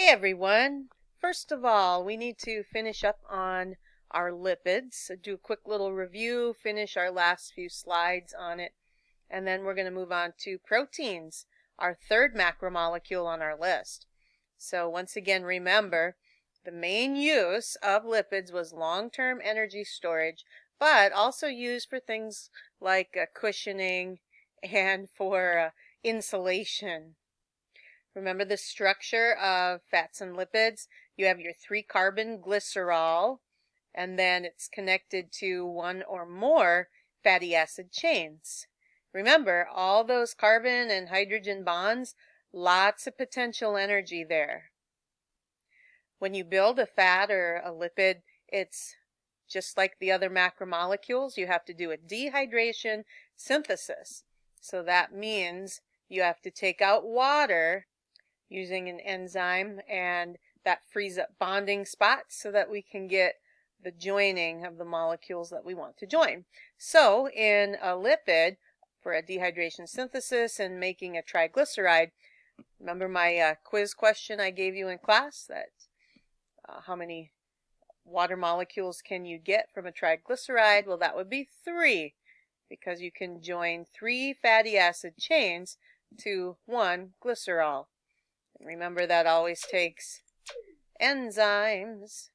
Hey everyone! First of all, we need to finish up on our lipids. So do a quick little review, finish our last few slides on it, and then we're going to move on to proteins, our third macromolecule on our list. So once again, remember, the main use of lipids was long-term energy storage, but also used for things like cushioning and for insulation. Remember the structure of fats and lipids. You have your 3-carbon glycerol, and then it's connected to one or more fatty acid chains. Remember, all those carbon and hydrogen bonds, lots of potential energy there. When you build a fat or a lipid, it's just like the other macromolecules. You have to do a dehydration synthesis. So that means you have to take out water using an enzyme, and that frees up bonding spots so that we can get the joining of the molecules that we want to join. So in a lipid, for a dehydration synthesis and making a triglyceride, remember my quiz question I gave you in class, that how many water molecules can you get from a triglyceride? Well, that would be 3, because you can join 3 fatty acid chains to 1 glycerol. Remember, that always takes enzymes.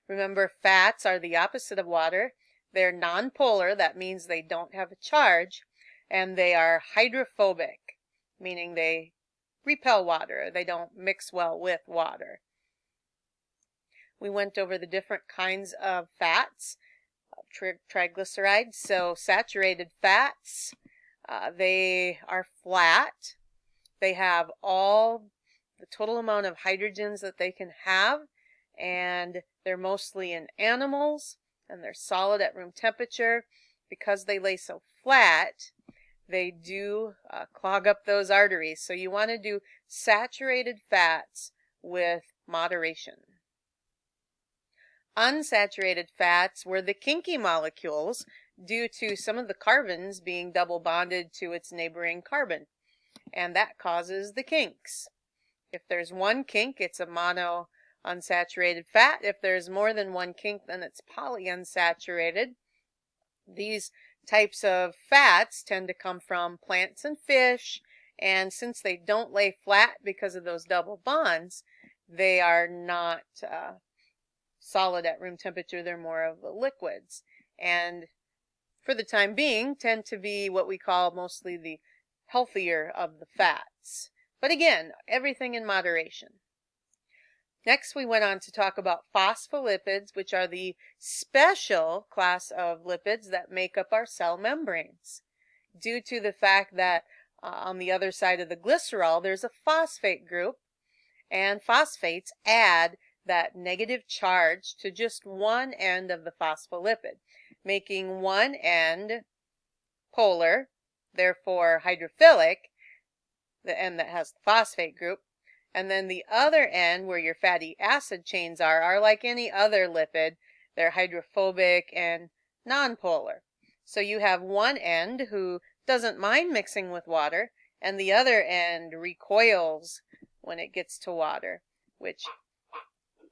Remember, fats are the opposite of water. They're nonpolar, that means they don't have a charge, and they are hydrophobic, meaning they repel water. They don't mix well with water. We went over the different kinds of fats, triglycerides. So saturated fats, they are flat. They have all the total amount of hydrogens that they can have, and they're mostly in animals, and they're solid at room temperature. Because they lay so flat, they do clog up those arteries. So you want to do saturated fats with moderation. Unsaturated fats were the kinky molecules due to some of the carbons being double bonded to its neighboring carbon. And that causes the kinks. If there's one kink, it's a monounsaturated fat. If there's more than one kink, then it's polyunsaturated. These types of fats tend to come from plants and fish, and since they don't lay flat because of those double bonds, they are not solid at room temperature. They're more of liquids, and for the time being tend to be what we call mostly the healthier of the fats. But again, everything in moderation. Next, we went on to talk about phospholipids, which are the special class of lipids that make up our cell membranes. Due to the fact that on the other side of the glycerol, there's a phosphate group, and phosphates add that negative charge to just one end of the phospholipid, making one end polar, therefore hydrophilic, the end that has the phosphate group, and then the other end where your fatty acid chains are like any other lipid. They're hydrophobic and nonpolar. So you have one end who doesn't mind mixing with water, and the other end recoils when it gets to water, which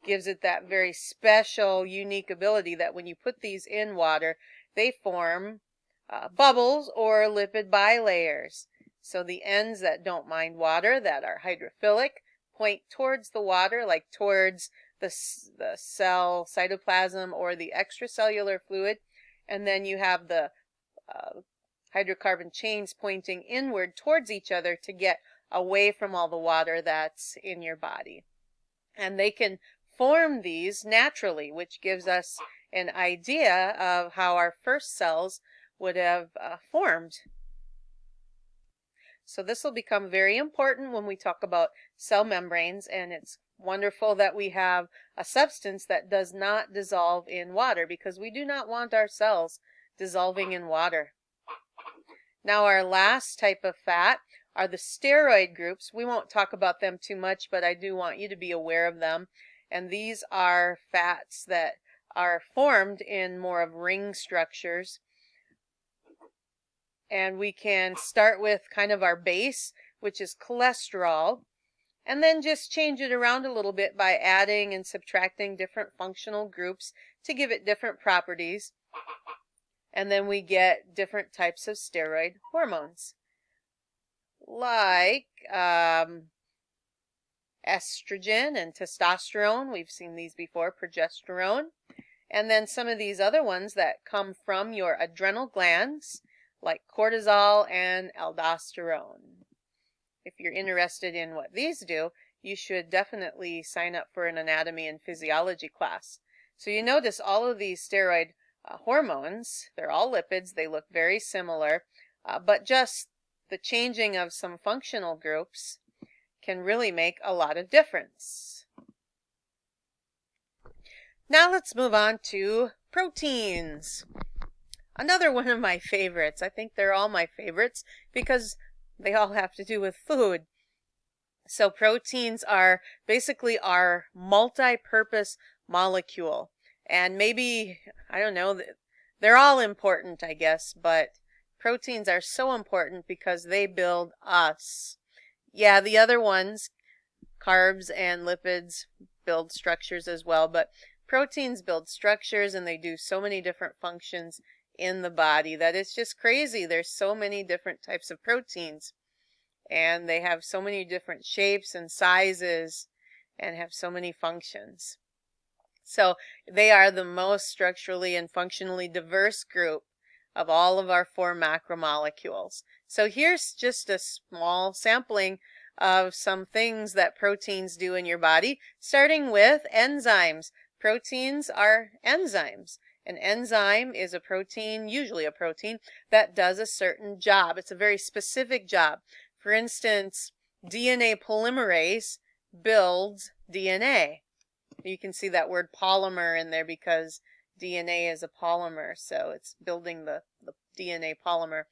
gives it that very special, unique ability that when you put these in water, they form bubbles or lipid bilayers. So the ends that don't mind water, that are hydrophilic, point towards the water, like towards the cell cytoplasm or the extracellular fluid. And then you have the hydrocarbon chains pointing inward towards each other to get away from all the water that's in your body. And they can form these naturally, which gives us an idea of how our first cells would have formed. So this will become very important when we talk about cell membranes, and it's wonderful that we have a substance that does not dissolve in water, because we do not want our cells dissolving in water. Now, our last type of fat are the steroid groups. We won't talk about them too much, but I do want you to be aware of them. And these are fats that are formed in more of ring structures. And we can start with kind of our base, which is cholesterol. and then just change it around a little bit by adding and subtracting different functional groups to give it different properties. And then we get different types of steroid hormones, like estrogen and testosterone. We've seen these before, progesterone. And then some of these other ones that come from your adrenal glands, like cortisol and aldosterone. If you're interested in what these do, you should definitely sign up for an anatomy and physiology class. So you notice all of these steroid hormones, they're all lipids, they look very similar, but just the changing of some functional groups can really make a lot of difference. Now let's move on to proteins. Another one of my favorites. I think they're all my favorites because they all have to do with food. So proteins are basically our multi-purpose molecule. And maybe, I don't know, they're all important, I guess, but proteins are so important because they build us. Yeah, the other ones, carbs and lipids, build structures as well, but proteins build structures and they do so many different functions in the body that it's just crazy. There's so many different types of proteins and they have so many different shapes and sizes and have so many functions. So they are the most structurally and functionally diverse group of all of our 4 macromolecules. So here's just a small sampling of some things that proteins do in your body, starting with enzymes. Proteins are enzymes. An enzyme is a protein, usually a protein, that does a certain job. It's a very specific job. For instance, DNA polymerase builds DNA. You can see that word polymer in there because DNA is a polymer, so it's building the DNA polymer.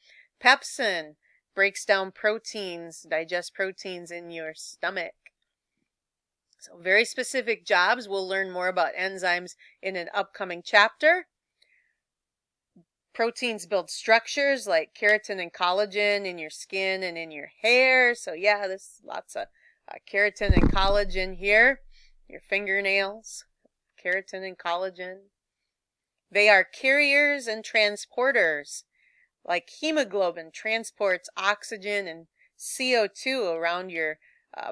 Pepsin breaks down proteins, digests proteins in your stomach. So very specific jobs. We'll learn more about enzymes in an upcoming chapter. Proteins build structures like keratin and collagen in your skin and in your hair. So yeah, there's lots of keratin and collagen here. Your fingernails, keratin and collagen. They are carriers and transporters. Like hemoglobin transports oxygen and CO2 around your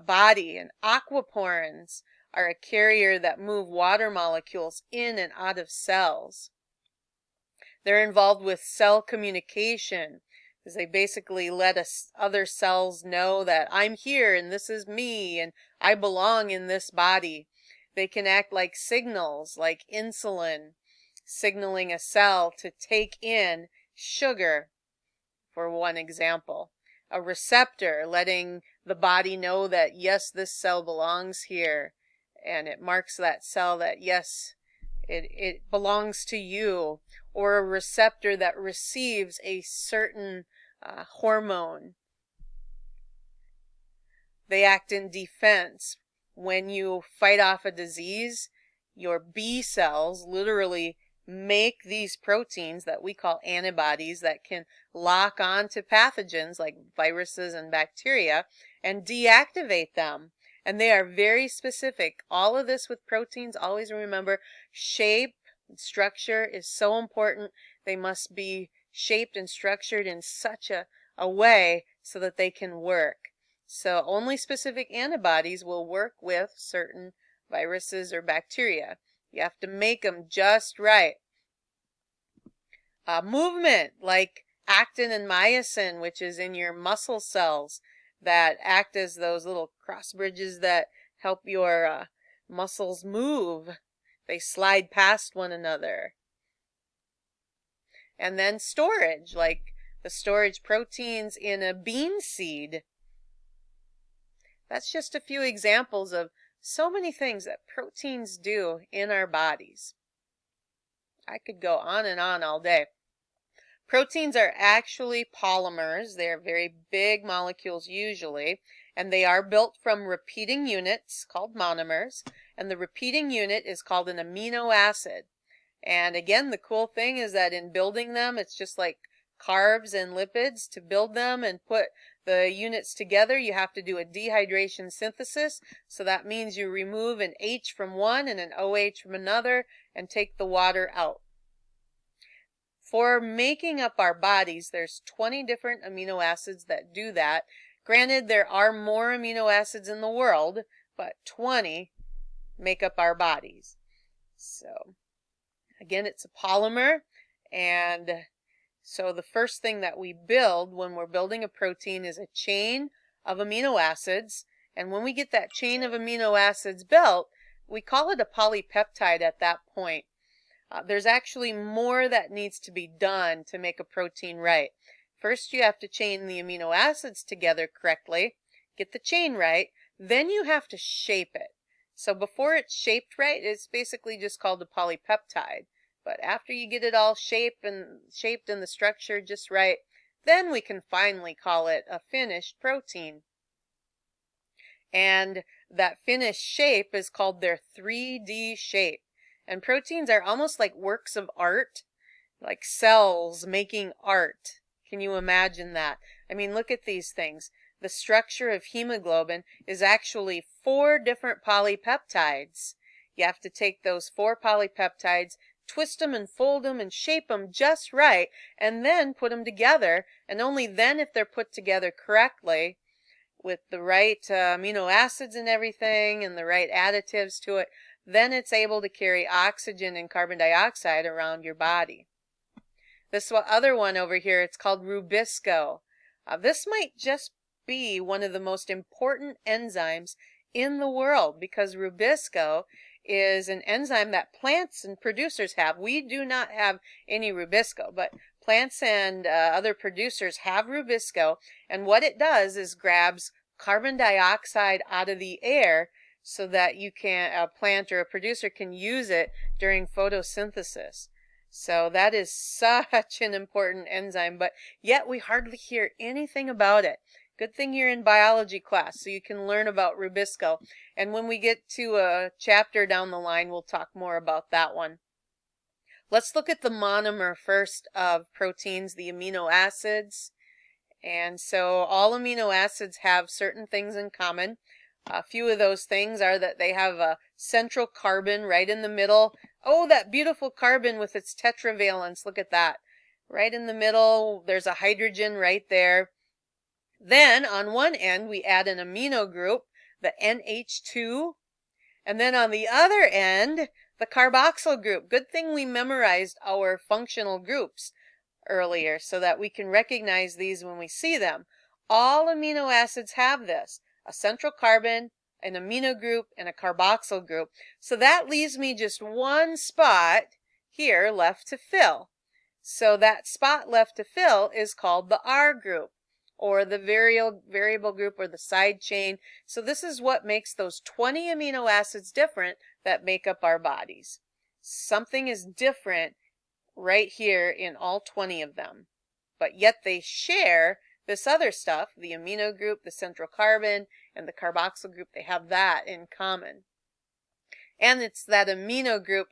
body, and aquaporins are a carrier that move water molecules in and out of cells. They're involved with cell communication because they basically let other cells know that I'm here and this is me and I belong in this body. They can act like signals, like insulin, signaling a cell to take in sugar, for one example. A receptor letting the body know that yes, this cell belongs here, and it marks that cell that yes, it belongs to you. Or a receptor that receives a certain hormone. They act in defense. When you fight off a disease, your B cells literally make these proteins that we call antibodies that can lock on to pathogens like viruses and bacteria and deactivate them. And they are very specific. All of this with proteins, always remember, shape and structure is so important. They must be shaped and structured in such a way so that they can work. So only specific antibodies will work with certain viruses or bacteria. You have to make them just right. Movement, like actin and myosin, which is in your muscle cells that act as those little cross bridges that help your muscles move. They slide past one another. And then storage, like the storage proteins in a bean seed. That's just a few examples of so many things that proteins do in our bodies. I could go on and on all day. Proteins are actually polymers. They are very big molecules usually, and they are built from repeating units called monomers, and the repeating unit is called an amino acid. And again, the cool thing is that in building them, it's just like carbs and lipids. To build them and put the units together, you have to do a dehydration synthesis. So that means you remove an H from one and an OH from another and take the water out. For making up our bodies, there's 20 different amino acids that do that. Granted, there are more amino acids in the world, but 20 make up our bodies. So, again, it's a polymer, and so the first thing that we build when we're building a protein is a chain of amino acids, and when we get that chain of amino acids built, we call it a polypeptide at that point. There's actually more that needs to be done to make a protein right. First, you have to chain the amino acids together correctly, get the chain right, then you have to shape it. So before it's shaped right, it's basically just called a polypeptide. But after you get it all shaped and the structure just right, then we can finally call it a finished protein. And that finished shape is called their 3D shape. And proteins are almost like works of art, like cells making art. Can you imagine that? I mean, look at these things. The structure of hemoglobin is actually 4 different polypeptides. You have to take those 4 polypeptides, twist them and fold them and shape them just right, and then put them together. And only then, if they're put together correctly, with the right amino acids and everything and the right additives to it, then it's able to carry oxygen and carbon dioxide around your body. This other one over here, it's called rubisco. This might just be one of the most important enzymes in the world, because rubisco is an enzyme that plants and producers have. We do not have any rubisco, but plants and other producers have rubisco, and what it does is grabs carbon dioxide out of the air so that a plant or a producer can use it during photosynthesis. So that is such an important enzyme, but yet we hardly hear anything about it. Good thing you're in biology class so you can learn about rubisco. And when we get to a chapter down the line, we'll talk more about that one. Let's look at the monomer first of proteins, the amino acids. And so all amino acids have certain things in common. A few of those things are that they have a central carbon right in the middle. Oh, that beautiful carbon with its tetravalence. Look at that. Right in the middle, there's a hydrogen right there. Then on one end, we add an amino group, the NH2. And then on the other end, the carboxyl group. Good thing we memorized our functional groups earlier so that we can recognize these when we see them. All amino acids have this. A central carbon, an amino group, and a carboxyl group. So that leaves me just one spot here left to fill. So that spot left to fill is called the R group, or the variable group, or the side chain. So this is what makes those 20 amino acids different that make up our bodies. Something is different right here in all 20 of them, but yet they share this other stuff, the amino group, the central carbon, and the carboxyl group. They have that in common. And it's that amino group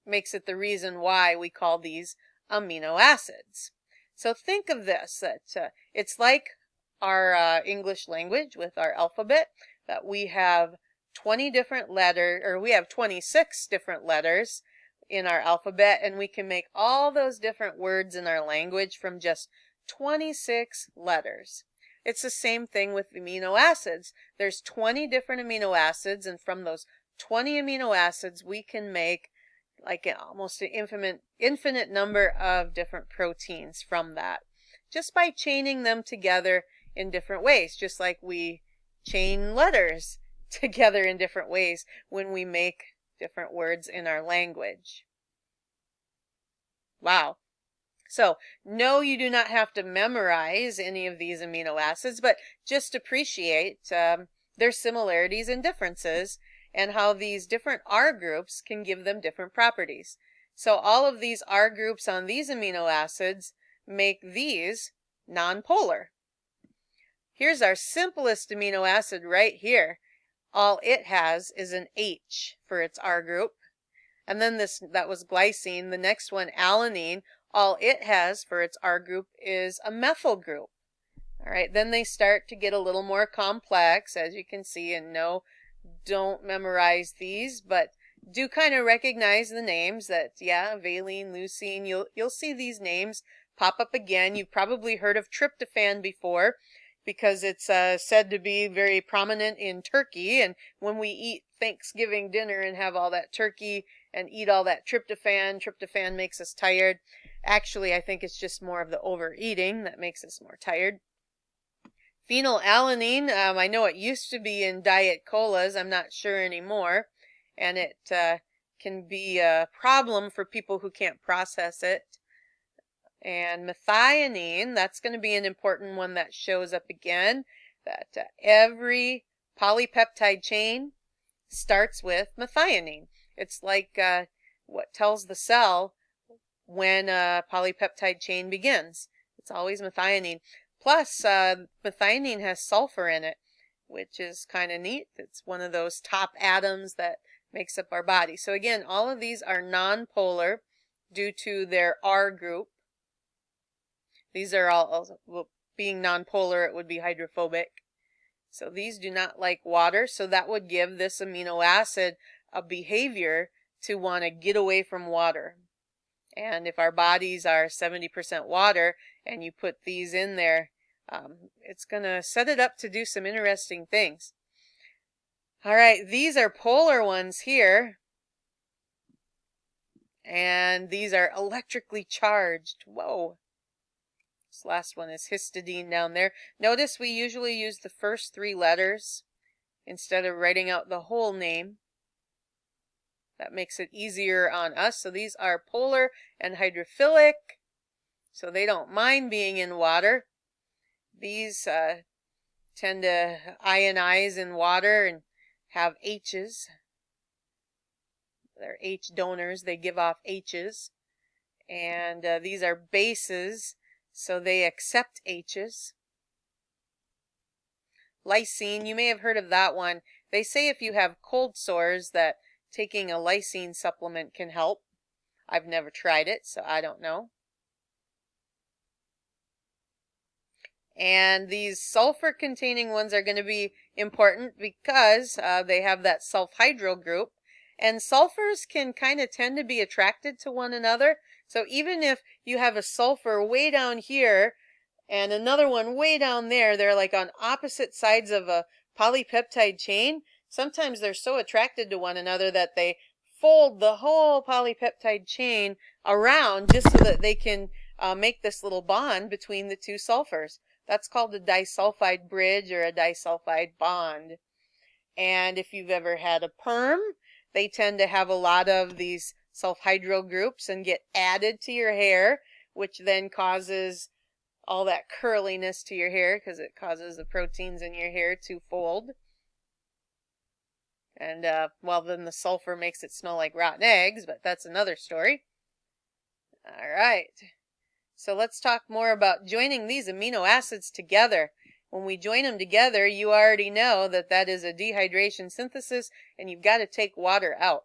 makes it the reason why we call these amino acids. So think of this, that it's like our English language with our alphabet, that we have 20 different letters, or we have 26 different letters in our alphabet, and we can make all those different words in our language from just 26 letters. It's the same thing with amino acids. There's 20 different amino acids, and from those 20 amino acids, we can make like almost an infinite number of different proteins from that, just by chaining them together in different ways, just like we chain letters together in different ways when we make different words in our language. Wow. So, no, you do not have to memorize any of these amino acids, but just appreciate their similarities and differences, and how these different R groups can give them different properties. So all of these R groups on these amino acids make these nonpolar. Here's our simplest amino acid right here. All it has is an H for its R group. And then that was glycine. The next one, alanine, all it has for its R group is a methyl group. All right, then they start to get a little more complex, as you can see, and no, don't memorize these, but do kind of recognize the names that, yeah, valine, leucine, you'll see these names pop up again. You've probably heard of tryptophan before because it's said to be very prominent in turkey, and when we eat Thanksgiving dinner and have all that turkey and eat all that tryptophan makes us tired. Actually, I think it's just more of the overeating that makes us more tired. Phenylalanine, I know it used to be in diet colas. I'm not sure anymore. And it can be a problem for people who can't process it. And methionine, that's going to be an important one that shows up again. That every polypeptide chain starts with methionine. It's like what tells the cell when a polypeptide chain begins. It's always methionine. Plus, methionine has sulfur in it, which is kind of neat. It's one of those top atoms that makes up our body. So again, all of these are nonpolar due to their R group. These are all, well, being nonpolar, it would be hydrophobic. So these do not like water, so that would give this amino acid a behavior to want to get away from water. And if our bodies are 70% water and you put these in there, it's going to set it up to do some interesting things. All right, these are polar ones here. And these are electrically charged. Whoa. This last one is histidine down there. Notice we usually use the first 3 letters instead of writing out the whole name. That makes it easier on us. So these are polar and hydrophilic. So they don't mind being in water. These tend to ionize in water and have H's. They're H donors. They give off H's. And these are bases, so they accept H's. Lysine, you may have heard of that one. They say if you have cold sores that taking a lysine supplement can help. I've never tried it, so I don't know. And these sulfur-containing ones are going to be important because they have that sulfhydryl group. And sulfurs can kind of tend to be attracted to one another. So even if you have a sulfur way down here and another one way down there, they're like on opposite sides of a polypeptide chain. Sometimes they're so attracted to one another that they fold the whole polypeptide chain around just so that they can make this little bond between the 2 sulfurs. That's called a disulfide bridge or a disulfide bond. And if you've ever had a perm, they tend to have a lot of these sulfhydryl groups and get added to your hair, which then causes all that curliness to your hair because it causes the proteins in your hair to fold. And, well, then the sulfur makes it smell like rotten eggs, but that's another story. All right. So let's talk more about joining these amino acids together. When we join them together, you already know that that is a dehydration synthesis, and you've got to take water out.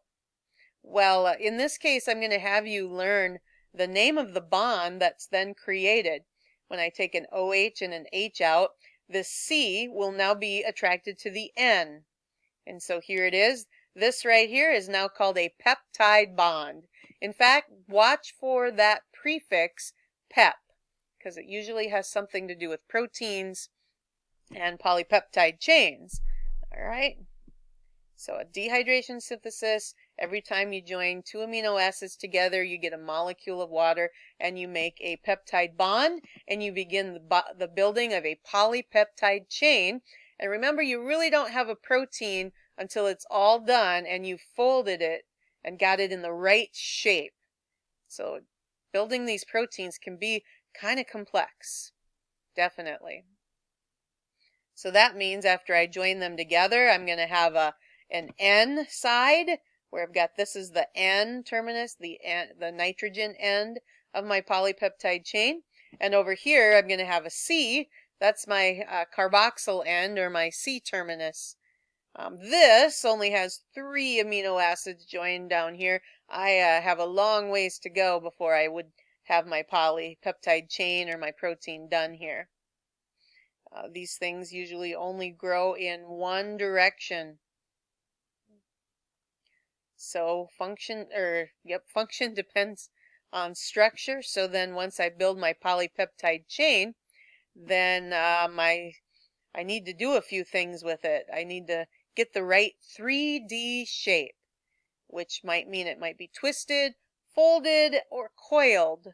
Well, in this case, I'm going to have you learn the name of the bond that's then created. When I take an OH and an H out, the C will now be attracted to the N. And so here it is. This right here is now called a peptide bond. In fact, watch for that prefix pep, because it usually has something to do with proteins and polypeptide chains. All right. So a dehydration synthesis, every time you join 2 amino acids together, you get a molecule of water and you make a peptide bond and you begin the building of a polypeptide chain. And remember, you really don't have a protein until it's all done and you've folded it and got it in the right shape. So building these proteins can be kind of complex, definitely. So that means after I join them together, I'm going to have an N side where I've got, this is the N terminus, the nitrogen end of my polypeptide chain. And over here, I'm going to have a C. That's my carboxyl end or my C terminus. This only has 3 amino acids joined down here. I have a long ways to go before I would have my polypeptide chain or my protein done here. These things usually only grow in one direction. So function depends on structure. So then once I build my polypeptide chain, then I need to do a few things with it. I need to get the right 3D shape, which might mean it might be twisted, folded, or coiled.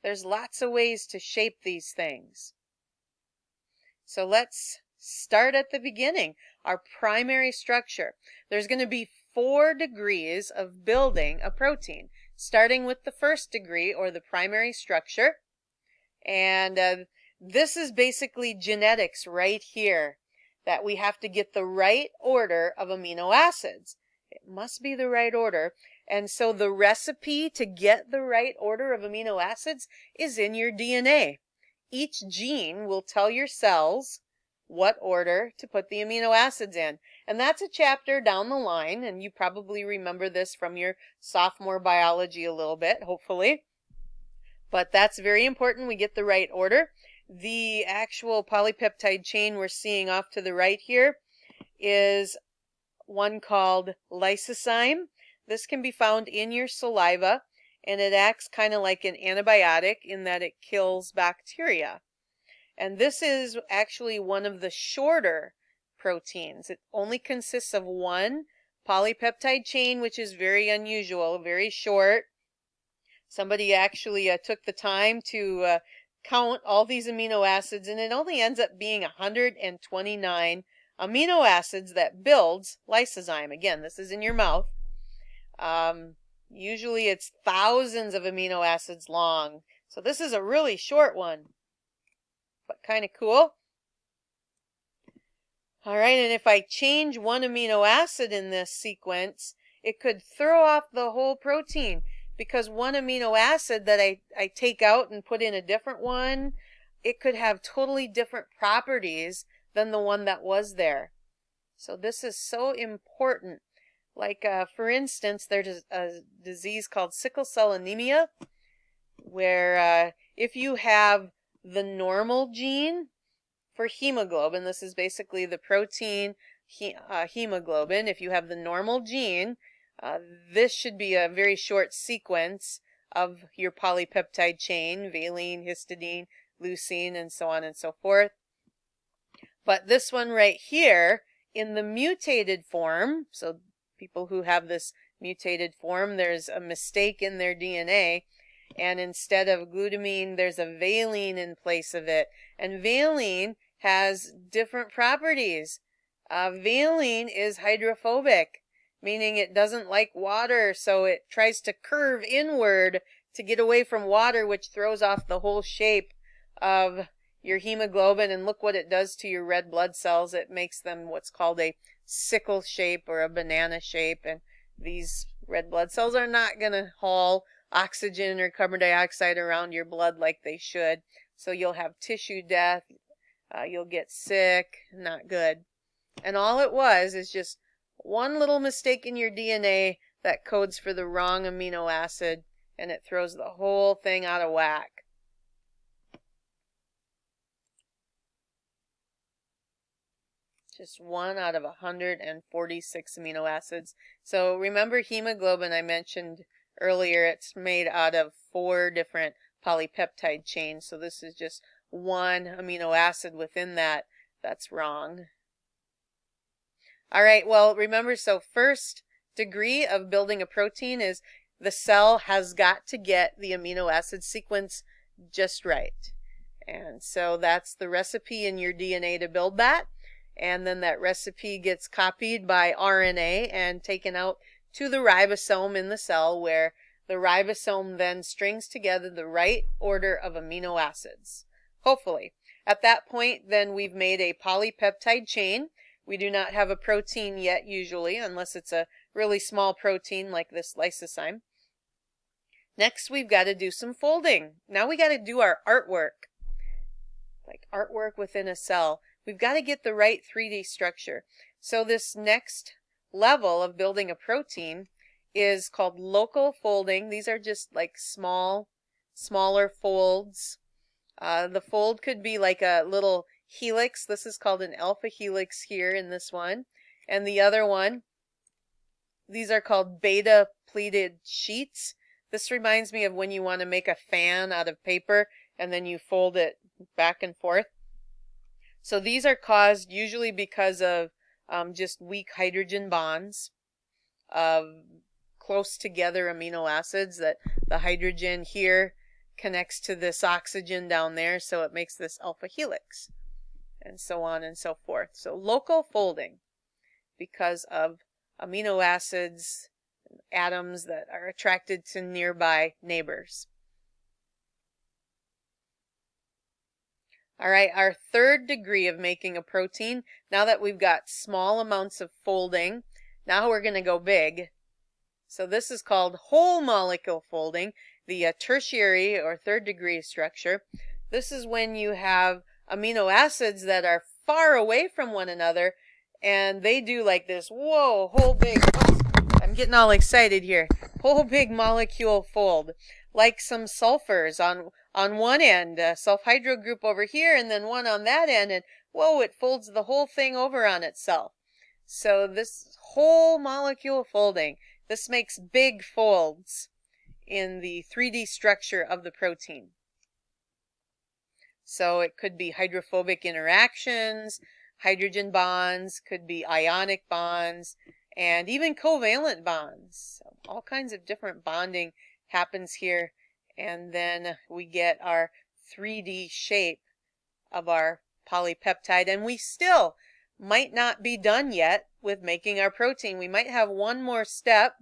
There's lots of ways to shape these things. So let's start at the beginning. Our primary structure. There's going to be 4 degrees of building a protein, starting with the first degree, or the primary structure. And this is basically genetics right here, that we have to get the right order of amino acids. It must be the right order. And so the recipe to get the right order of amino acids is in your DNA. Each gene will tell your cells what order to put the amino acids in. And that's a chapter down the line, and you probably remember this from your sophomore biology a little bit, hopefully. But that's very important, we get the right order. The actual polypeptide chain we're seeing off to the right here is one called lysozyme. This can be found in your saliva, and it acts kind of like an antibiotic in that it kills bacteria. And this is actually one of the shorter proteins. It only consists of one polypeptide chain, which is very unusual, very short. Somebody actually took the time to count all these amino acids, and it only ends up being 129 amino acids that builds lysozyme. Again, this is in your mouth. Usually it's thousands of amino acids long. So this is a really short one, but kind of cool. All right, and if I change one amino acid in this sequence, it could throw off the whole protein, because one amino acid that I take out and put in a different one, it could have totally different properties than the one that was there. So this is so important. Like, for instance, there's a disease called sickle cell anemia, where if you have the normal gene for hemoglobin, this is basically the protein hemoglobin. If you have the normal gene, this should be a very short sequence of your polypeptide chain, valine, histidine, leucine, and so on and so forth. But this one right here, in the mutated form, so people who have this mutated form, there's a mistake in their DNA, and instead of glutamine, there's a valine in place of it. And valine has different properties. Valine is hydrophobic, meaning it doesn't like water, so it tries to curve inward to get away from water, which throws off the whole shape of your hemoglobin. And look what it does to your red blood cells. It makes them what's called a sickle shape or a banana shape, and these red blood cells are not going to haul oxygen or carbon dioxide around your blood like they should. So you'll have tissue death, you'll get sick, not good. And all it was is just one little mistake in your DNA that codes for the wrong amino acid, and it throws the whole thing out of whack. Just one out of 146 amino acids. So remember hemoglobin I mentioned earlier, it's made out of 4 different polypeptide chains. So this is just one amino acid within that that's wrong. All right, well, remember, so first degree of building a protein is the cell has got to get the amino acid sequence just right. And so that's the recipe in your DNA to build that. And then that recipe gets copied by RNA and taken out to the ribosome in the cell, where the ribosome then strings together the right order of amino acids, hopefully. At that point, then we've made a polypeptide chain. We do not have a protein yet, usually, unless it's a really small protein like this lysozyme. Next, we've got to do some folding. Now we got to do our artwork, like artwork within a cell. We've got to get the right 3D structure. So this next level of building a protein is called local folding. These are just like smaller folds. The fold could be like a little helix. This is called an alpha helix here in this one. And the other one, these are called beta pleated sheets. This reminds me of when you want to make a fan out of paper and then you fold it back and forth. So these are caused usually because of just weak hydrogen bonds of close together amino acids, that the hydrogen here connects to this oxygen down there, so it makes this alpha helix, and so on and so forth. So local folding because of amino acids, atoms that are attracted to nearby neighbors. All right, our third degree of making a protein, now that we've got small amounts of folding, now we're going to go big. So this is called whole molecule folding, the tertiary or third degree structure. This is when you have amino acids that are far away from one another, and they do like this, whoa, whole big, oops, I'm getting all excited here, whole big molecule fold, like some sulfurs on one end, a sulfhydryl group over here, and then one on that end, and whoa, it folds the whole thing over on itself. So this whole molecule folding, this makes big folds in the 3D structure of the protein. So it could be hydrophobic interactions, hydrogen bonds, could be ionic bonds, and even covalent bonds. So all kinds of different bonding happens here, and then we get our 3D shape of our polypeptide, and we still might not be done yet with making our protein. We might have one more step,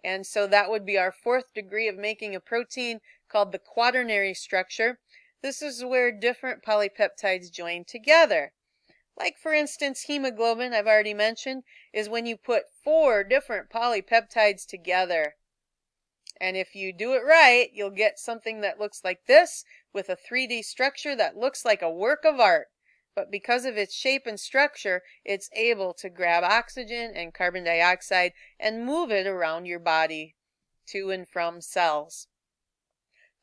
and so that would be our fourth degree of making a protein, called the quaternary structure. This is where different polypeptides join together. Like, for instance, hemoglobin, I've already mentioned, is when you put 4 different polypeptides together. And if you do it right, you'll get something that looks like this, with a 3D structure that looks like a work of art. But because of its shape and structure, it's able to grab oxygen and carbon dioxide and move it around your body to and from cells.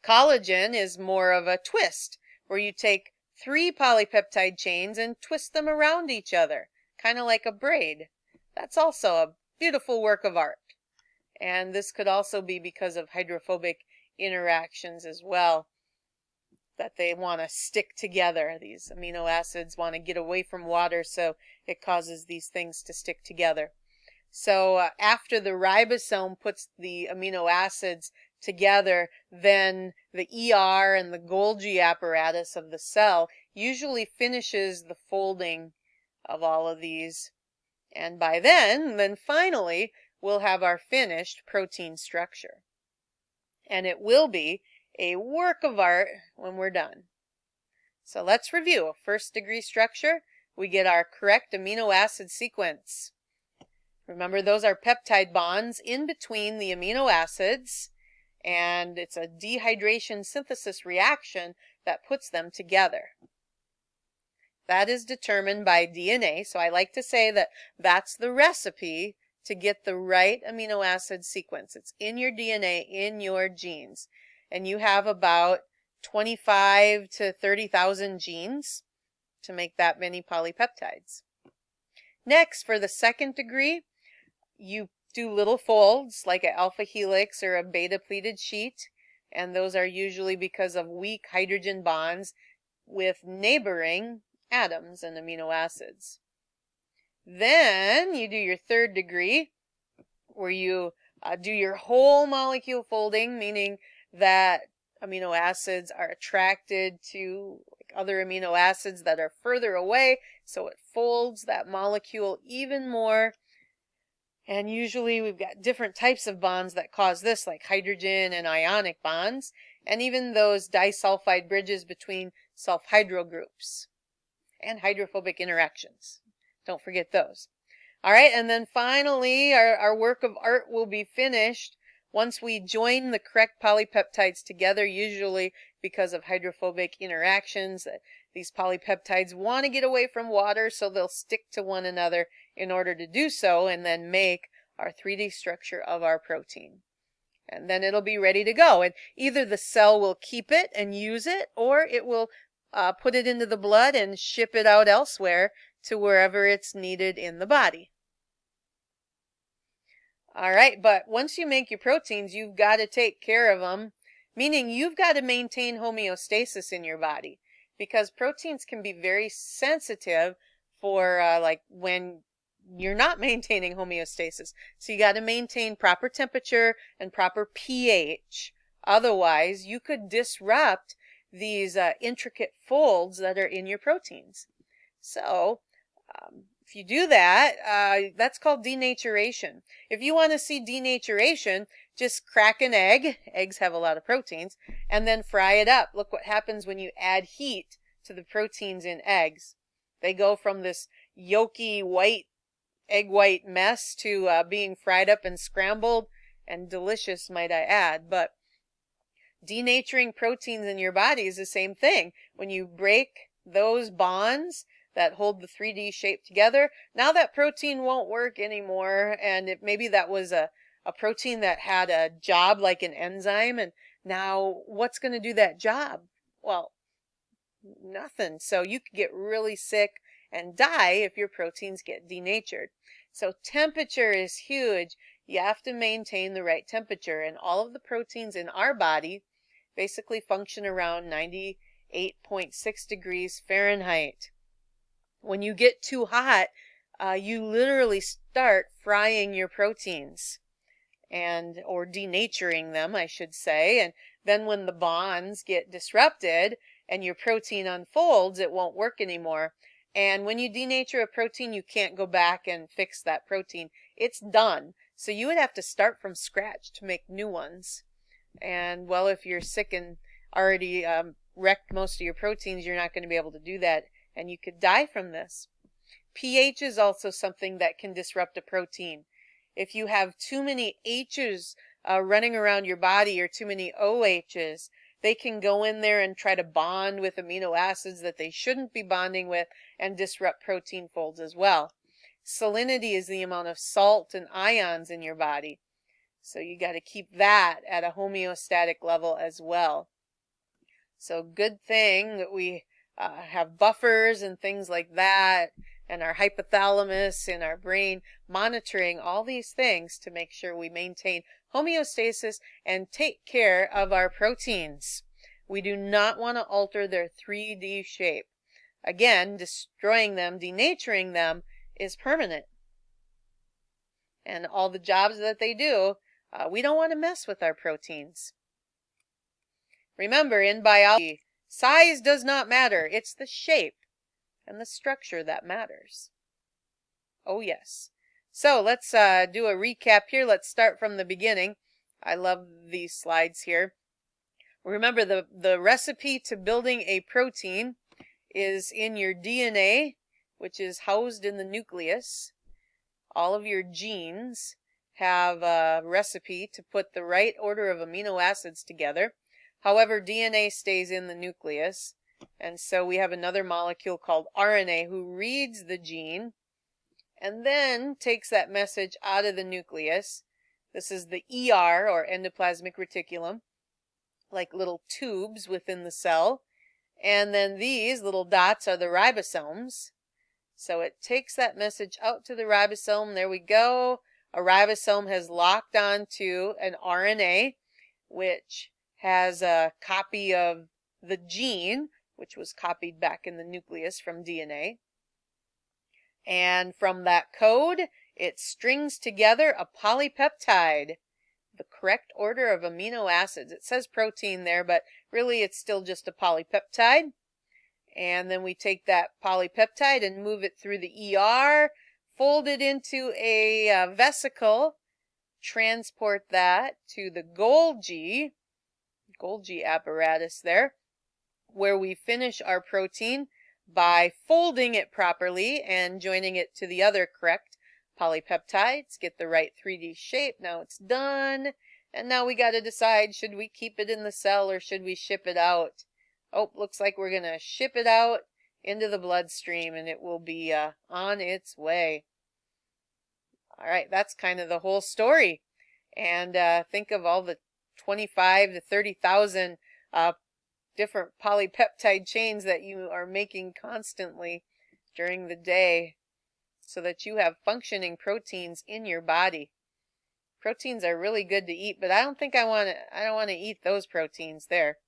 Collagen is more of a twist, where you take 3 polypeptide chains and twist them around each other, kind of like a braid. That's also a beautiful work of art. And this could also be because of hydrophobic interactions as well, that they want to stick together. These amino acids want to get away from water, so it causes these things to stick together. So after the ribosome puts the amino acids together, then the ER and the Golgi apparatus of the cell usually finishes the folding of all of these. And by then finally, we'll have our finished protein structure. And it will be a work of art when we're done. So let's review. First degree structure, we get our correct amino acid sequence. Remember, those are peptide bonds in between the amino acids, and it's a dehydration synthesis reaction that puts them together. That is determined by DNA, so I like to say that that's the recipe to get the right amino acid sequence. It's in your DNA, in your genes. And you have about 25 to 30,000 genes to make that many polypeptides. Next, for the second degree, you do little folds like an alpha helix or a beta pleated sheet, and those are usually because of weak hydrogen bonds with neighboring atoms and amino acids. Then you do your third degree, where you do your whole molecule folding, meaning that amino acids are attracted to other amino acids that are further away, so it folds that molecule even more. And usually we've got different types of bonds that cause this, like hydrogen and ionic bonds, and even those disulfide bridges between sulfhydryl groups, and hydrophobic interactions. Don't forget those. All right, and then finally, our work of art will be finished once we join the correct polypeptides together, usually because of hydrophobic interactions. These polypeptides want to get away from water, so they'll stick to one another in order to do so, and then make our 3D structure of our protein. And then it'll be ready to go. And either the cell will keep it and use it, or it will put it into the blood and ship it out elsewhere to wherever it's needed in the body. All right, but once you make your proteins, you've got to take care of them, meaning you've got to maintain homeostasis in your body, because proteins can be very sensitive for like when you're not maintaining homeostasis. So you got to maintain proper temperature and proper pH. Otherwise, you could disrupt these intricate folds that are in your proteins. So if you do that, that's called denaturation. If you want to see denaturation, just crack an egg. Eggs have a lot of proteins. And then fry it up. Look what happens when you add heat to the proteins in eggs. They go from this yolky white, egg white mess to being fried up and scrambled and delicious, might I add. But denaturing proteins in your body is the same thing. When you break those bonds that hold the 3D shape together, now that protein won't work anymore. And maybe that was a protein that had a job like an enzyme, and now what's going to do that job? Well, nothing. So you could get really sick and die if your proteins get denatured. So temperature is huge. You have to maintain the right temperature, and all of the proteins in our body basically function around 98.6 degrees Fahrenheit. When you get too hot, you literally start frying your proteins, or denaturing them, I should say. And then when the bonds get disrupted and your protein unfolds, it won't work anymore. And when you denature a protein, you can't go back and fix that protein. It's done. So you would have to start from scratch to make new ones. And well, if you're sick and already wrecked most of your proteins, you're not going to be able to do that, and you could die from this. pH is also something that can disrupt a protein. If you have too many H's running around your body, or too many OH's, they can go in there and try to bond with amino acids that they shouldn't be bonding with and disrupt protein folds as well. Salinity is the amount of salt and ions in your body. So you got to keep that at a homeostatic level as well. So good thing that we have buffers and things like that, and our hypothalamus in our brain monitoring all these things to make sure we maintain homeostasis and take care of our proteins. We do not want to alter their 3D shape. Again, destroying them, denaturing them is permanent. And all the jobs that they do, we don't want to mess with our proteins. Remember, in biology, size does not matter. It's the shape and the structure that matters. Oh, yes. So let's do a recap here. Let's start from the beginning. I love these slides here. Remember, the recipe to building a protein is in your DNA, which is housed in the nucleus. All of your genes have a recipe to put the right order of amino acids together. However, DNA stays in the nucleus, and so we have another molecule called RNA who reads the gene and then takes that message out of the nucleus. This is the ER, or endoplasmic reticulum, like little tubes within the cell. And then these little dots are the ribosomes. So it takes that message out to the ribosome. There we go. A ribosome has locked onto an RNA, which has a copy of the gene, which was copied back in the nucleus from DNA. And from that code, it strings together a polypeptide, the correct order of amino acids. It says protein there, but really it's still just a polypeptide. And then we take that polypeptide and move it through the ER, fold it into a vesicle, transport that to the Golgi apparatus there, where we finish our protein by folding it properly and joining it to the other correct polypeptides, get the right 3D shape. Now it's done. And now we got to decide, should we keep it in the cell or should we ship it out? Oh, looks like we're going to ship it out into the bloodstream, and it will be on its way. All right, that's kind of the whole story. And think of all the 25 to 30,000 different polypeptide chains that you are making constantly during the day so that you have functioning proteins in your body. Proteins are really good to eat, but I don't think I don't want to eat those proteins there.